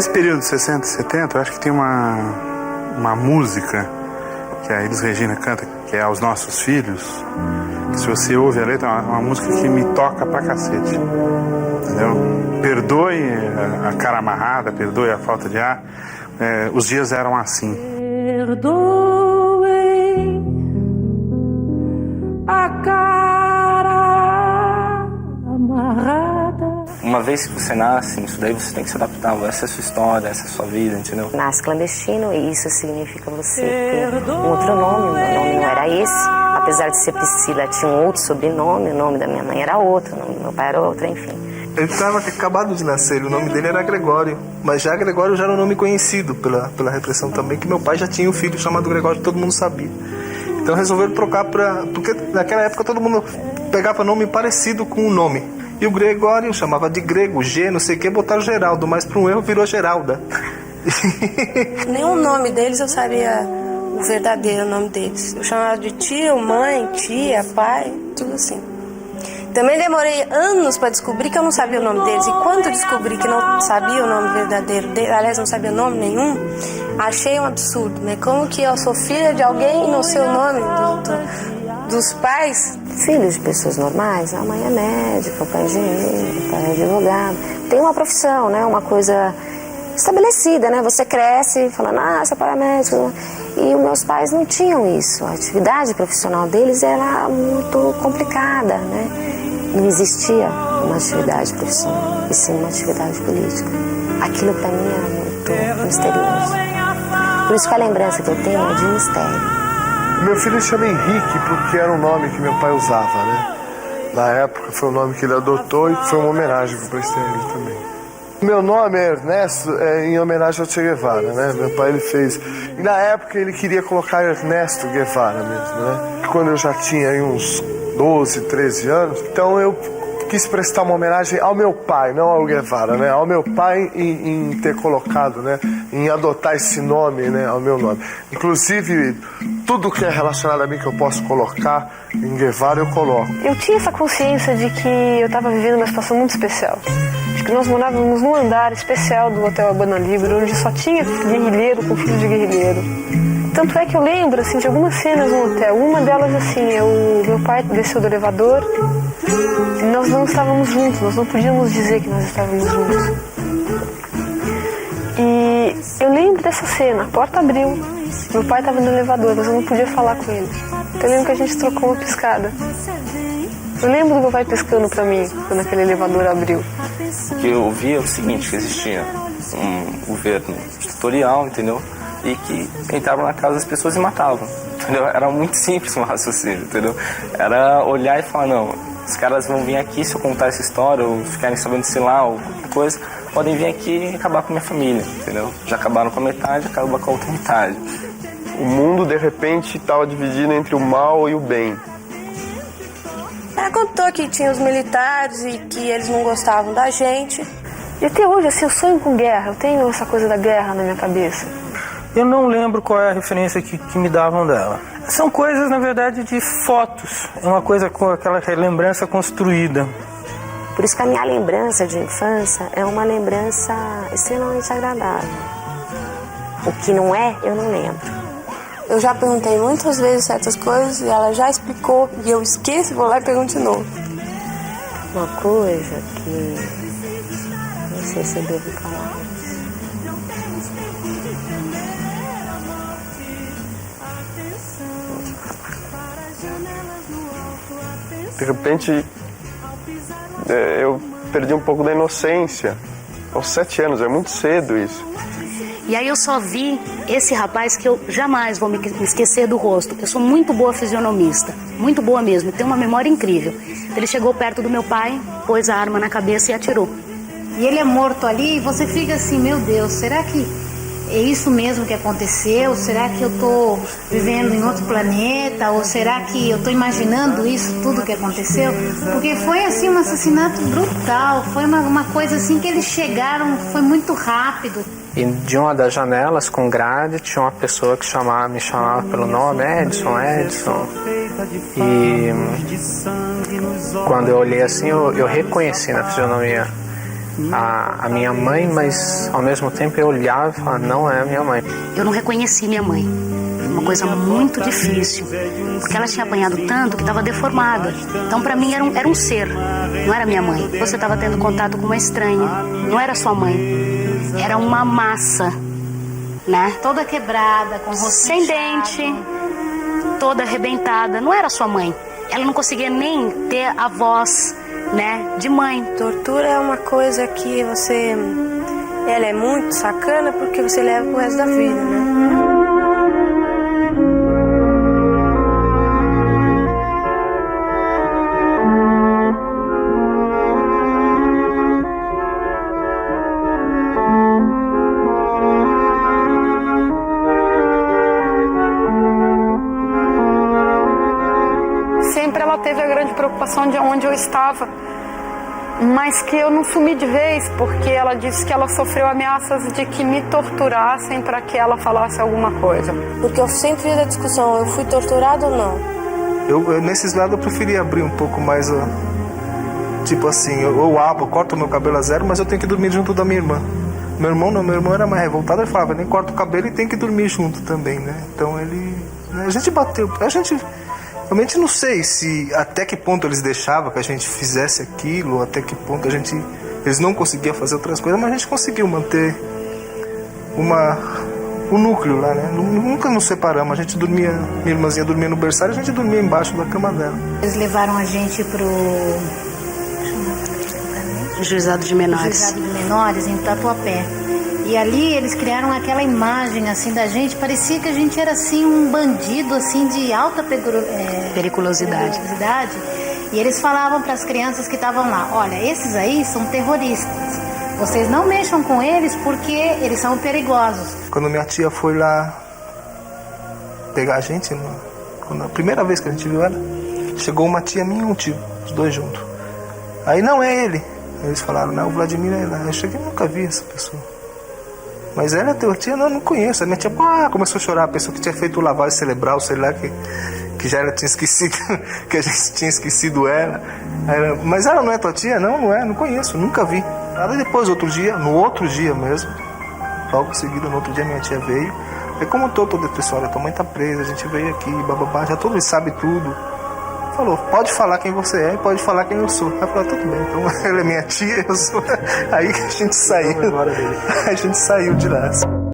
Nesse período de 60 e 70, eu acho que tem uma música que a Elis Regina canta, que é Aos Nossos Filhos, que se você ouve a letra, é uma música que me toca pra cacete, entendeu? Perdoe a cara amarrada, perdoe a falta de ar, os dias eram assim. Perdoem a cara amarrada. Uma vez que você nasce, isso daí você tem que se adaptar. Essa é a sua história, essa é a sua vida, entendeu? Nasce clandestino e isso significa você ter um outro nome. Meu nome não era esse. Apesar de ser Priscila, tinha um outro sobrenome. O nome da minha mãe era outro, o nome do meu pai era outro, enfim. Ele estava acabado de nascer, o nome dele era Gregório. Mas já Gregório já era um nome conhecido pela repressão também, que meu pai já tinha um filho chamado Gregório, todo mundo sabia. Então resolveram trocar porque naquela época todo mundo pegava nome parecido com o nome. E o Gregório chamava de Grego, G, não sei o que, botaram Geraldo, mas por um erro virou Geralda. Nenhum nome deles eu sabia o verdadeiro nome deles. Eu chamava de tio, mãe, tia, pai, tudo assim. Também demorei anos para descobrir que eu não sabia o nome deles. E quando eu descobri que não sabia o nome verdadeiro deles, aliás, não sabia nome nenhum, achei um absurdo, né? Como que eu sou filha de alguém e não sei o nome dos pais? Filhos de pessoas normais, a mãe é médica, o pai é engenheiro, o pai é advogado. Tem uma profissão, né? Uma coisa estabelecida, né? Você cresce falando, seu pai é médico. E os meus pais não tinham isso. A atividade profissional deles era muito complicada, né? Não existia uma atividade profissional, e sim uma atividade política. Aquilo para mim era muito misterioso. Por isso que a lembrança que eu tenho é de mistério. Meu filho chama Henrique porque era um nome que meu pai usava, né? Na época foi o nome que ele adotou e foi uma homenagem que eu prestei a ele também. Meu nome é Ernesto, em homenagem ao Che Guevara, né? Meu pai ele fez. E na época ele queria colocar Ernesto Guevara mesmo, né? Quando eu já tinha aí uns 12, 13 anos, então eu quis prestar uma homenagem ao meu pai, não ao Guevara, né? Ao meu pai em ter colocado, né? Em adotar esse nome, né? Ao meu nome. Inclusive, tudo que é relacionado a mim que eu posso colocar em Guevara, eu coloco. Eu tinha essa consciência de que eu estava vivendo uma situação muito especial. De que nós morávamos num andar especial do Hotel Habana Libre, onde só tinha guerrilheiro com filho de guerrilheiro. Tanto é que eu lembro, assim, de algumas cenas no hotel. Uma delas, assim, meu pai desceu do elevador e nós não estávamos juntos, nós não podíamos dizer que nós estávamos juntos. E eu lembro dessa cena, a porta abriu, meu pai estava no elevador, mas eu não podia falar com ele. Então eu lembro que a gente trocou uma piscada. Eu lembro do meu pai piscando pra mim, quando aquele elevador abriu. O que eu via é o seguinte, que existia um governo ditatorial, entendeu? E que entravam na casa das pessoas e matavam, entendeu? Era muito simples o raciocínio, entendeu? Era olhar e falar, não, os caras vão vir aqui se eu contar essa história, ou ficarem sabendo, sei lá, ou qualquer coisa, podem vir aqui e acabar com a minha família, entendeu? Já acabaram com a metade, acabam com a outra metade. O mundo, de repente, estava dividido entre o mal e o bem. Ela contou que tinha os militares e que eles não gostavam da gente. E até hoje, assim, eu sonho com guerra, eu tenho essa coisa da guerra na minha cabeça. Eu não lembro qual é a referência que me davam dela. São coisas, na verdade, de fotos. É uma coisa com aquela lembrança construída. Por isso que a minha lembrança de infância é uma lembrança extremamente agradável. O que não é, eu não lembro. Eu já perguntei muitas vezes certas coisas e ela já explicou e eu esqueço, vou lá e pergunto de novo. Uma coisa que não sei se eu devo falar. De repente, eu perdi um pouco da inocência. Aos 7 anos, é muito cedo isso. E aí eu só vi esse rapaz que eu jamais vou me esquecer do rosto. Eu sou muito boa fisionomista, muito boa mesmo, tenho uma memória incrível. Ele chegou perto do meu pai, pôs a arma na cabeça e atirou. E ele é morto ali e você fica assim, meu Deus, será que é isso mesmo que aconteceu? Será que eu estou vivendo em outro planeta? Ou será que eu estou imaginando isso tudo que aconteceu? Porque foi assim um assassinato brutal, foi uma coisa assim que eles chegaram, foi muito rápido. E de uma das janelas com grade tinha uma pessoa que me chamava pelo nome, Edson. E quando eu olhei assim, eu reconheci na fisionomia a minha mãe, mas ao mesmo tempo eu olhava e falava, não é a minha mãe. Eu não reconheci minha mãe. Uma coisa muito difícil, porque ela tinha apanhado tanto que estava deformada. Então, para mim, era um ser, não era minha mãe. Você estava tendo contato com uma estranha, não era sua mãe. Era uma massa, né? Toda quebrada, com o rosto sem dente, toda arrebentada. Não era sua mãe. Ela não conseguia nem ter a voz, né, de mãe. Tortura é uma coisa que você... Ela é muito sacana porque você leva pro resto da vida, né? Sempre ela teve a grande preocupação de onde eu estava, mas que eu não sumi de vez, porque ela disse que ela sofreu ameaças de que me torturassem para que ela falasse alguma coisa. Porque eu sempre fiz a discussão, eu fui torturada ou não? Nesses lados eu preferia abrir um pouco mais, tipo assim, eu corto meu cabelo a zero, mas eu tenho que dormir junto da minha irmã. Meu irmão não, meu irmão era mais revoltado, ele falava, nem corta o cabelo e tem que dormir junto também, né? Então ele... A gente bateu, realmente não sei se até que ponto eles deixavam que a gente fizesse aquilo, ou até que ponto eles não conseguiam fazer outras coisas, mas a gente conseguiu manter o núcleo lá, né? Nunca nos separamos, a gente dormia, minha irmãzinha dormia no berçário, a gente dormia embaixo da cama dela. Eles levaram a gente pro Juizado de Menores. Juizado de Menores, em Tatuapé. E ali eles criaram aquela imagem assim da gente, parecia que a gente era assim um bandido assim de alta periculosidade. E eles falavam para as crianças que estavam lá, olha, esses aí são terroristas. Vocês não mexam com eles porque eles são perigosos. Quando minha tia foi lá pegar a gente, a primeira vez que a gente viu ela, chegou uma tia minha e um tio, os dois juntos. Aí não é ele. Eles falaram, não, o Vladimir é lá. Eu cheguei e nunca vi essa pessoa. Mas ela é tua tia? Não conheço. A minha tia começou a chorar, a pessoa que tinha feito lavagem cerebral, sei lá, que já tinha esquecido, que a gente tinha esquecido ela. Mas ela não é tua tia? Não é, não conheço, nunca vi. Aí depois, no outro dia mesmo, logo em seguida, no outro dia minha tia veio. Aí comentou toda a pessoa, tua mãe tá presa, a gente veio aqui, bababá, já todo mundo sabe tudo. Falou, pode falar quem você é, pode falar quem eu sou. Aí falou, tudo bem, então ela é minha tia, eu sou. Aí a gente saiu. A gente saiu de lá.